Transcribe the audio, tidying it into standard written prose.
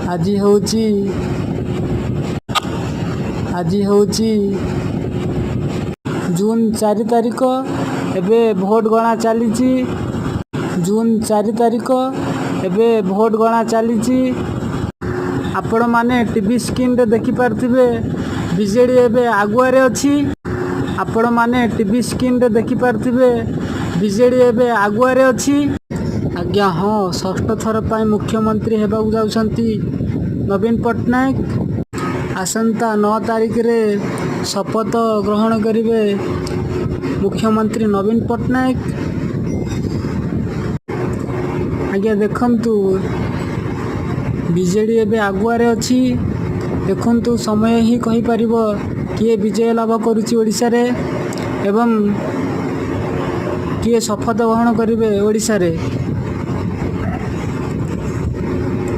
ଆଜି ହେଉଛି ଜୁନ୍ 4 ତାରିଖ। ଏବେ ଭୋଟ ଗଣା ଚାଲିଛି। ଜୁନ୍ 4 ତାରିଖ ଏବେ ଭୋଟ ଗଣା ଚାଲିଛି। ଆପଣମାନେ ଟିଭି ସ୍କ୍ରିନରେ ଦେଖିପାରୁଥିବେ ବିଜେଡ଼ି ଏବେ ଆଗୁଆରେ ଅଛି। ଆପଣମାନେ ଟିଭି ସ୍କ୍ରିନରେ ଦେଖିପାରୁଥିବେ ବିଜେଡ଼ି ଏବେ ଆଗୁଆରେ ଅଛି। ଆଜ୍ଞା ହଁ, ଷଷ୍ଠ ଥର ପାଇଁ ମୁଖ୍ୟମନ୍ତ୍ରୀ ହେବାକୁ ଯାଉଛନ୍ତି ନବୀନ ପଟ୍ଟନାୟକ। ଆସନ୍ତା 9 ତାରିଖରେ ଶପଥ ଗ୍ରହଣ କରିବେ ମୁଖ୍ୟମନ୍ତ୍ରୀ ନବୀନ ପଟ୍ଟନାୟକ। ଆଜ୍ଞା ଦେଖନ୍ତୁ, ବିଜେଡ଼ି ଏବେ ଆଗୁଆରେ ଅଛି। ଦେଖନ୍ତୁ, ସମୟ ହିଁ କହିପାରିବ କିଏ ବିଜୟ ଲାଭ କରୁଛି ଓଡ଼ିଶାରେ ଏବଂ କିଏ ଶପଥ ଗ୍ରହଣ କରିବେ ଓଡ଼ିଶାରେ।